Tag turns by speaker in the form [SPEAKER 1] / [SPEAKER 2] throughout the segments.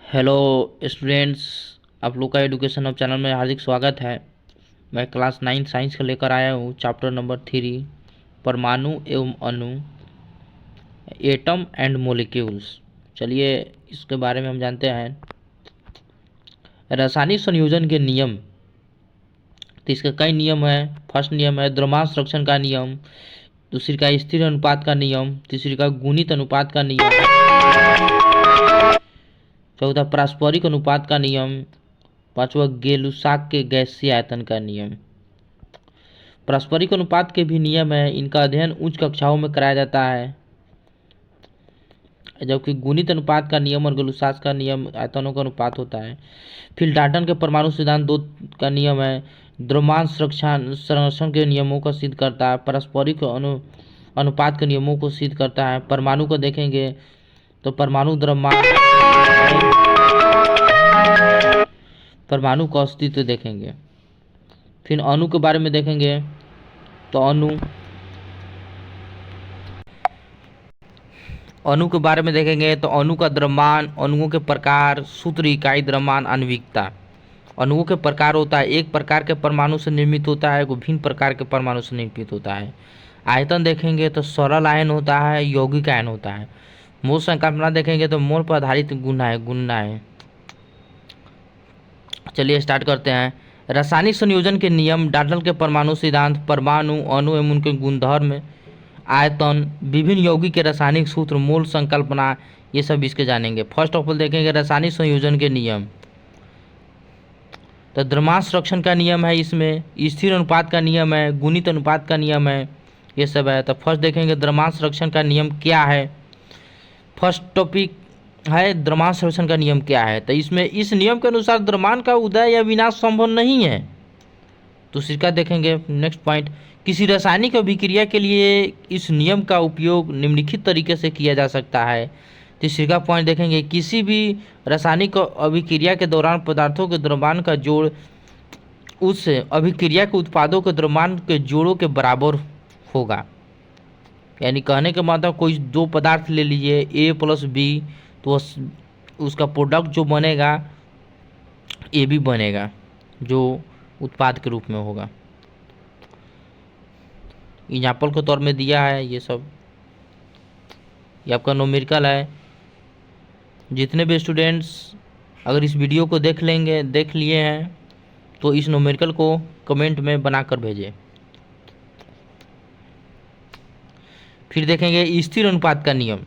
[SPEAKER 1] Hello students, आप लोग का एजुकेशन हब चैनल में हार्दिक स्वागत है। मैं क्लास 9 साइंस का लेकर आया हूँ चैप्टर नंबर 3 परमाणु एवं अणु, एटम एंड मोलिक्यूल्स। चलिए इसके बारे में हम जानते हैं। रासायनिक संयोजन के नियम, तो इसके कई नियम हैं। फर्स्ट नियम है द्रव्यमान संरक्षण का नियम, दूसरी का स्थिर अनुपात का नियम, तीसरी का गुणित अनुपात का नियम, चौथा पारस्परिक अनुपात का नियम, पांचवा गेलुसाक के गैसीय आयतन का नियम। पारस्परिक अनुपात के भी नियम है, इनका अध्ययन उच्च कक्षाओं में कराया जाता है। जबकि गुणित अनुपात का नियम और गेलुसाक का नियम आयतनों का अनुपात होता है। फिर डाल्टन के परमाणु सिद्धांत 2 का नियम है, द्रव्यमान संरक्षण के नियमों को सिद्ध करता है। पारस्परिक अनुपात के नियमों को सिद्ध करता है। परमाणु को देखेंगे तो परमाणु का अस्तित्व देखेंगे। फिर अणु के बारे में देखेंगे तो अणु के बारे में देखेंगे तो अणु का द्रव्यमान, अणुओं के प्रकार, सूत्र, इकाई, द्रव्यमान, आणविकता। अणुओं के प्रकार होता है, एक प्रकार के परमाणु से निर्मित होता है, विभिन्न प्रकार के परमाणु से निर्मित होता है। आयतन देखेंगे तो सरल आयन होता है, यौगिक आयन होता है। मोल संकल्पना देखेंगे तो मोल पर आधारित गुणना है। चलिए स्टार्ट करते हैं। रासायनिक संयोजन के नियम, डाल्टन के परमाणु सिद्धांत, परमाणु, अणु एवं उनके गुणधर्म, आयतन, विभिन्न यौगिक के रासायनिक सूत्र, मोल संकल्पना, ये सब इसके जानेंगे। फर्स्ट ऑफ ऑल देखेंगे रासायनिक संयोजन के नियम। तो द्रव्यमान संरक्षण का नियम है, इसमें स्थिर अनुपात का नियम है, गुणित अनुपात का नियम है, ये सब है। तो फर्स्ट देखेंगे द्रव्यमान संरक्षण का नियम क्या है। फर्स्ट टॉपिक है द्रव्यमान संरक्षण का नियम क्या है। तो इसमें इस नियम के अनुसार द्रव्यमान का उदय या विनाश संभव नहीं है। दूसरी का देखेंगे नेक्स्ट पॉइंट, किसी रासायनिक अभिक्रिया के लिए इस नियम का उपयोग निम्नलिखित तरीके से किया जा सकता है। तीसरी का पॉइंट देखेंगे, किसी भी रासायनिक अभिक्रिया के दौरान पदार्थों के द्रव्यमान का जोड़ उस अभिक्रिया के उत्पादों के द्रव्यमान के जोड़ों के बराबर होगा। यानी कहने के मतलब कोई दो पदार्थ ले लीजिए ए प्लस बी, तो उसका प्रोडक्ट जो बनेगा ए भी बनेगा, जो उत्पाद के रूप में होगा। एग्जाम्पल के तौर में दिया है ये सब, ये आपका न्यूमेरिकल है। जितने भी स्टूडेंट्स अगर इस वीडियो को देख लिए हैं तो इस न्यूमेरिकल को कमेंट में बनाकर भेजें। फिर देखेंगे स्थिर अनुपात का नियम।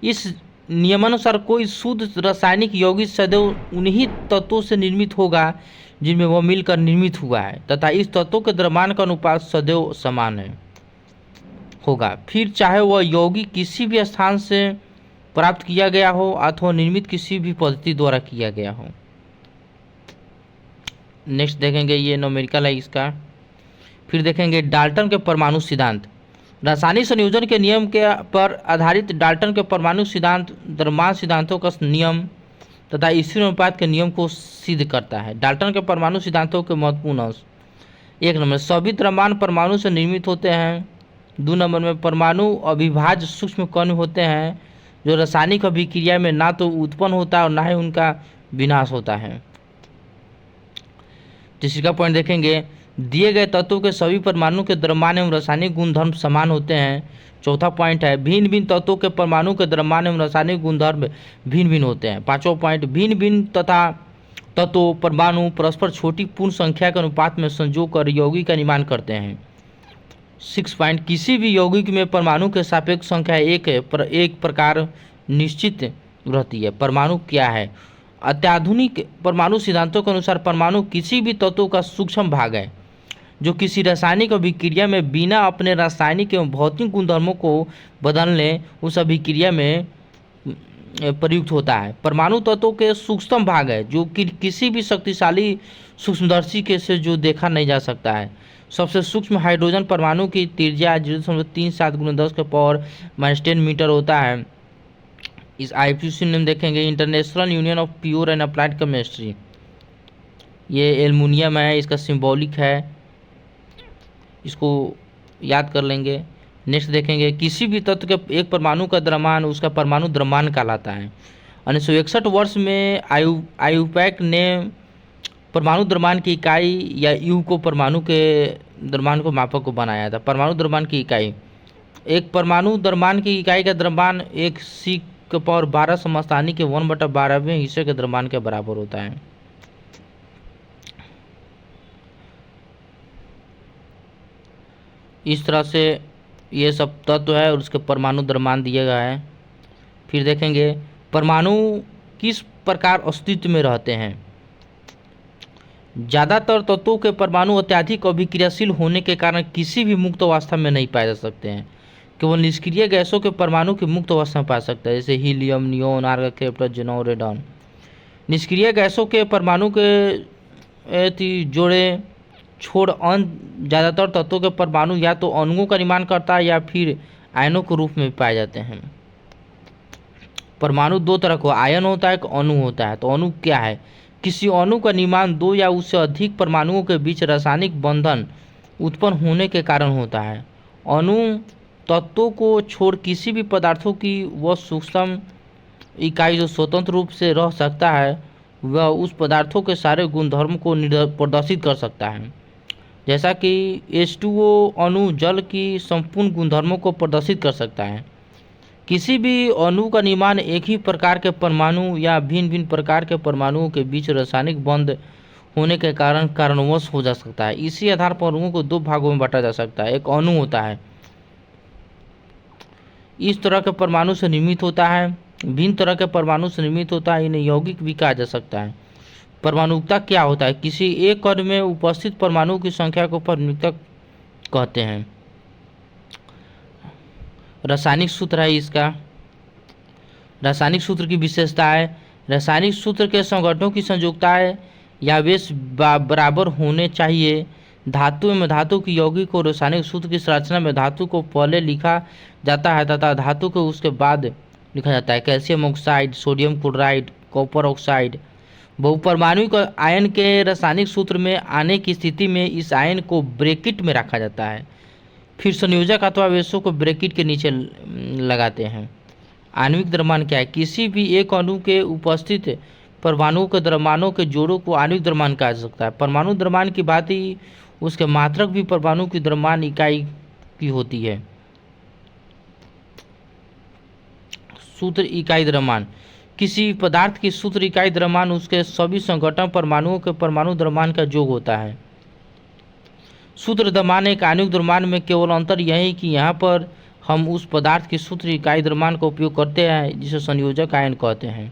[SPEAKER 1] इस नियमानुसार कोई शुद्ध रासायनिक यौगिक सदैव उन्हीं तत्वों से निर्मित होगा जिनमें वह मिलकर निर्मित हुआ है, तथा इस तत्वों के द्रव्यमान का अनुपात सदैव समान होगा। फिर चाहे वह यौगिक किसी भी स्थान से प्राप्त किया गया हो अथवा निर्मित किसी भी पद्धति द्वारा किया गया हो। नेक्स्ट देखेंगे ये न्यूमेरिकल है इसका। फिर देखेंगे डाल्टन के परमाणु सिद्धांत। रासायनिक संयोजन के नियम के पर आधारित डाल्टन के परमाणु सिद्धांत द्रव्यमान सिद्धांतों का नियम तथा स्थिर अनुपात के नियम को सिद्ध करता है। डाल्टन के परमाणु सिद्धांतों के महत्वपूर्ण अंश, 1 नंबर सभी द्रव्यमान परमाणु से निर्मित होते हैं। 2 नंबर में परमाणु अविभाज्य सूक्ष्म कण होते हैं जो रासायनिक अभिक्रिया में ना तो उत्पन्न होता है और ना ही उनका विनाश होता है। तीसरा पॉइंट देखेंगे, दिए गए तत्वों के सभी परमाणु के द्रव्यमान एवं रासायनिक गुणधर्म समान होते हैं। चौथा पॉइंट है भिन्न भिन्न तत्वों के परमाणु के द्रव्यमान एवं रासायनिक गुणधर्म भिन्न भिन्न होते हैं। पांचवा पॉइंट, भिन्न भिन्न तथा तत्वों परमाणु परस्पर छोटी पूर्ण संख्या के अनुपात में संजोग कर यौगिक का निर्माण करते हैं। 6 पॉइंट, किसी भी यौगिक में परमाणु के सापेक्ष संख्या एक प्रकार निश्चित रहती है। परमाणु क्या है। अत्याधुनिक परमाणु सिद्धांतों के अनुसार परमाणु किसी भी तत्व का सूक्ष्म भाग है जो किसी रासायनिक अभिक्रिया में बिना अपने रासायनिक एवं भौतिक गुणधर्मों को बदलने उस अभिक्रिया में प्रयुक्त होता है। परमाणु तत्वों के सूक्ष्म भाग है जो कि किसी भी शक्तिशाली सूक्ष्मदर्शी के से जो देखा नहीं जा सकता है। सबसे सूक्ष्म हाइड्रोजन परमाणु की त्रिज्या 0.37 × 10⁻⁻10 मीटर होता है। इस IPC में देखेंगे international union of pure and applied chemistry, ये एल्युमिनियम है, इसका सिंबॉलिक है, इसको याद कर लेंगे। नेक्स्ट देखेंगे किसी भी तत्व के एक परमाणु का द्रव्यमान उसका परमाणु द्रव्यमान कहलाता है 1961 वर्ष में आईयूपैक ने परमाणु द्रव्यमान की इकाई या यू को परमाणु के द्रव्यमान को मापक को बनाया था। परमाणु द्रव्यमान की इकाई, एक परमाणु द्रव्यमान की इकाई का द्रव्यमान 1 C⁻12 समस्थानिक के 1/12वें हिस्से के द्रव्यमान के बराबर होता है। इस तरह से ये सब तत्व है और उसके परमाणु द्रव्यमान दिया गया है। फिर देखेंगे परमाणु किस प्रकार अस्तित्व में रहते हैं। ज़्यादातर तत्वों के परमाणु अत्यधिक अभिक्रियाशील होने के कारण किसी भी मुक्त अवस्था में नहीं पाए जा सकते हैं। केवल निष्क्रिय गैसों के परमाणु की मुक्त अवस्था में पा सकता है, जैसे helium, neon, argon, krypton, xenon, radon. निष्क्रिय गैसों के परमाणु के जोड़े छोड़ अन्य ज़्यादातर तत्वों के परमाणु या तो अणुओं का निर्माण करता है या फिर आयनों के रूप में पाए जाते हैं। परमाणु दो तरह का, आयन होता है, एक अणु होता है। तो अणु क्या है? किसी अणु का निर्माण दो या उससे अधिक परमाणुओं के बीच रासायनिक बंधन उत्पन्न होने के कारण होता है। अणु तत्वों को छोड़ किसी भी पदार्थों की वह सूक्ष्म इकाई जो स्वतंत्र रूप से रह सकता है, वह उस पदार्थों के सारे गुणधर्म को प्रदर्शित कर सकता है। जैसा कि H2O अणु जल की संपूर्ण गुणधर्मों को प्रदर्शित कर सकता है। किसी भी अणु का निर्माण एक ही प्रकार के परमाणु या भिन्न भिन्न प्रकार के परमाणुओं के बीच रासायनिक बंध होने के कारण कारणवश हो जा सकता है। इसी आधार पर अणुओं को दो भागों में बांटा जा सकता है। एक अणु होता है, इस तरह के परमाणु से निर्मित होता है, भिन्न तरह के परमाणु से निर्मित होता है। इन्हें यौगिक भी कहा जा सकता है। परमाणुकता क्या होता है? किसी एक कण में उपस्थित परमाणु की संख्या को परमाणुकता कहते हैं। रासायनिक सूत्र है इसका। रासायनिक सूत्र की विशेषता है, रासायनिक सूत्र के संगठनों की संयोजकताएं या आवेश बराबर होने चाहिए। धातु में धातु की यौगिक और रासायनिक सूत्र की संरचना में धातु को पहले लिखा जाता है तथा धातु को उसके बाद लिखा जाता है। Calcium oxide, sodium chloride, copper oxide. बहुपरमाणुक आयन के रासायनिक सूत्र में आने की स्थिति में इस आयन को ब्रैकेट में रखा जाता है। फिर संयोजक अथवा आवेशों को ब्रैकेट के नीचे लगाते हैं। आणविक द्रव्यमान क्या है? किसी भी एक अणु के उपस्थित परमाणुओं के द्रव्यमानों के जोड़ों को आणविक द्रव्यमान कहा जा सकता है। परमाणु द्रव्यमान की भांति उसके मात्रक भी परमाणु की द्रव्यमान इकाई की होती है। सूत्र इकाई द्रव्यमान, किसी पदार्थ की सूत्र इकाई द्रव्यमान उसके सभी संघटन परमाणुओं के परमाणु द्रव्यमान का योग होता है। सूत्र द्रव्यमान एक आणविक द्रव्यमान में केवल अंतर यह है कि यहाँ पर हम उस पदार्थ की सूत्र इकाई द्रव्यमान का उपयोग करते हैं जिसे संयोजक आयन कहते हैं।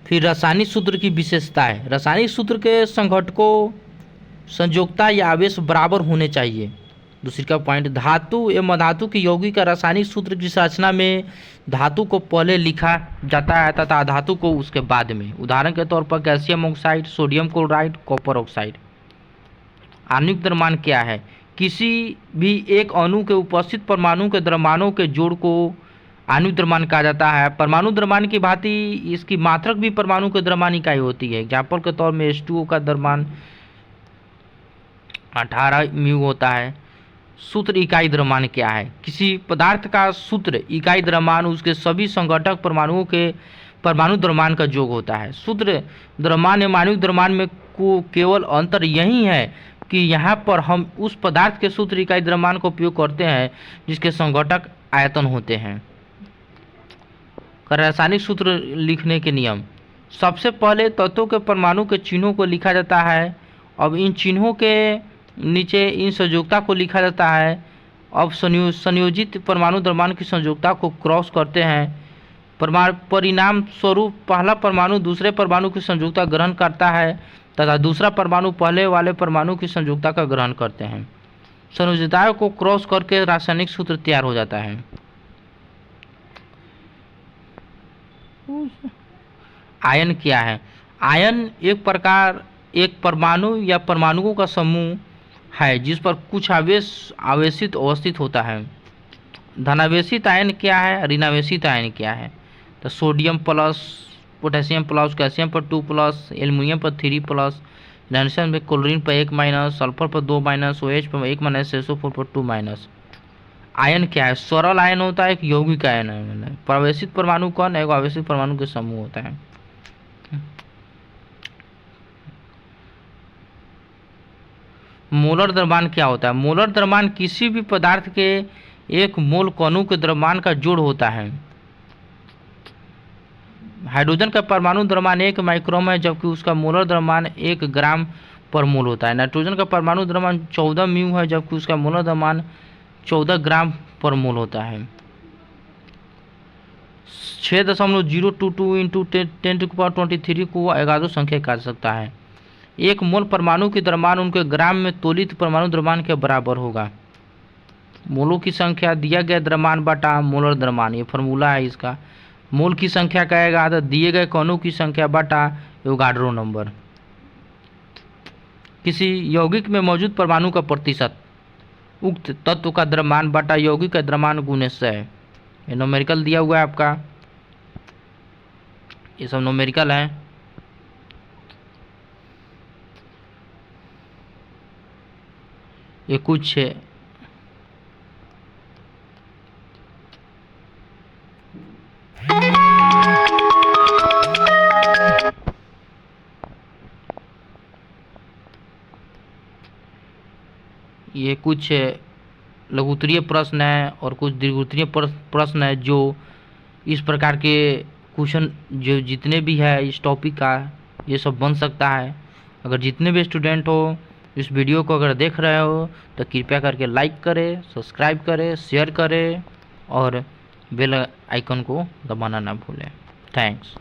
[SPEAKER 1] फिर रासायनिक सूत्र की विशेषता है, रासायनिक सूत्र के संघटकों संयोजकता या आवेश बराबर होने चाहिए। दूसरी का पॉइंट, धातु एवं अधातु की यौगिक का रासायनिक सूत्र की संरचना में धातु को पहले लिखा जाता है तथा धातु को उसके बाद में। उदाहरण के तौर पर calcium oxide, sodium chloride, copper oxide. आणविक द्रव्यमान क्या है? किसी भी एक अणु के उपस्थित परमाणु के द्रव्यमानों के जोड़ को आणविक द्रव्यमान कहा जाता है। परमाणु द्रव्यमान की भांति इसकी मात्रक भी परमाणु के द्रव्यमान इकाई होती है। एग्जाम्पल के तौर में H2O का द्रव्यमान 18 म्यू होता है। सूत्र इकाई द्रव्यमान क्या है? किसी पदार्थ का सूत्र इकाई द्रव्यमान उसके सभी संघटक परमाणुओं के परमाणु द्रव्यमान का योग होता है। सूत्र द्रव्यमान एवं आणविक द्रव्यमान में को केवल अंतर यही है कि यहाँ पर हम उस पदार्थ के सूत्र इकाई द्रव्यमान का उपयोग करते हैं जिसके संघटक आयतन होते हैं। रासायनिक सूत्र लिखने के नियम, सबसे पहले तत्वों के परमाणु के चिन्हों को लिखा जाता है। अब इन चिन्हों के नीचे इन संयोजकता को लिखा जाता है। अब संयोजित परमाणु द्रव्यमान की संयोजकता को क्रॉस करते हैं। परिणाम स्वरूप पहला परमाणु दूसरे परमाणु की संयोजकता ग्रहण करता है तथा दूसरा परमाणु पहले वाले परमाणु की संयोजकता का ग्रहण करते हैं। संयोजकताओं को क्रॉस करके रासायनिक सूत्र तैयार हो जाता है। आयन क्या है? आयन एक परमाणु या परमाणुओं का समूह है जिस पर कुछ आवेश आवेशित अवस्थित होता है। धनावेशित आयन क्या है, ऋणावेशित आयन क्या है? तो sodium plus, potassium plus, calcium पर 2 प्लस, एल्युमिनियम पर 3 प्लस, नाइट्रोजन पर क्लोरीन पर 1 माइनस, सल्फर पर 2 माइनस, OH पर 1 माइनस, SO4 पर 2 माइनस। आयन क्या है? सरल आयन होता है, एक यौगिक आयन है। प्रवेशित परमाणु कौन है? एक आवेशित परमाणु के समूह होता है। मोलर द्रव्यमान क्या होता है? मोलर द्रव्यमान किसी भी पदार्थ के एक मोल कणों के द्रव्यमान का जोड़ होता है। हाइड्रोजन का परमाणु द्रव्यमान 1 माइक्रोम है जबकि उसका मोलर द्रव्यमान 1 ग्राम पर मोल होता है। नाइट्रोजन का परमाणु द्रव्यमान 14 म्यू है जबकि उसका मोलर द्रव्यमान 14 ग्राम पर मोल होता है। 6.022 इंटू 10⁻23 को अगाधो संख्या कहा सकता है। एक मोल परमाणु की द्रव्यमान उनके ग्राम में तोलित परमाणु द्रव्यमान के बराबर होगा। मोलों की संख्या दिया गया द्रव्यमान बटा मोलर द्रव्यमान, ये फॉर्मूला है इसका। मोल की संख्या कहेगा तो दिए गए कणों की संख्या बटा एवोगाड्रो नंबर। किसी यौगिक में मौजूद परमाणु का प्रतिशत उक्त तत्व का द्रव्यमान बटा यौगिक का द्रव्यमान गुणे 100 है। ये न्यूमेरिकल दिया हुआ है आपका, ये सब न्यूमेरिकल है। ये कुछ लघुत्तरीय प्रश्न है और कुछ दीर्घोत्तरीय प्रश्न है जो इस प्रकार के क्वेश्चन जो जितने भी है इस टॉपिक का ये सब बन सकता है। अगर जितने भी स्टूडेंट हो इस वीडियो को अगर देख रहे हो तो कृपया करके लाइक करें, सब्सक्राइब करें, शेयर करें और बेल आइकन को दबाना ना भूलें। थैंक्स।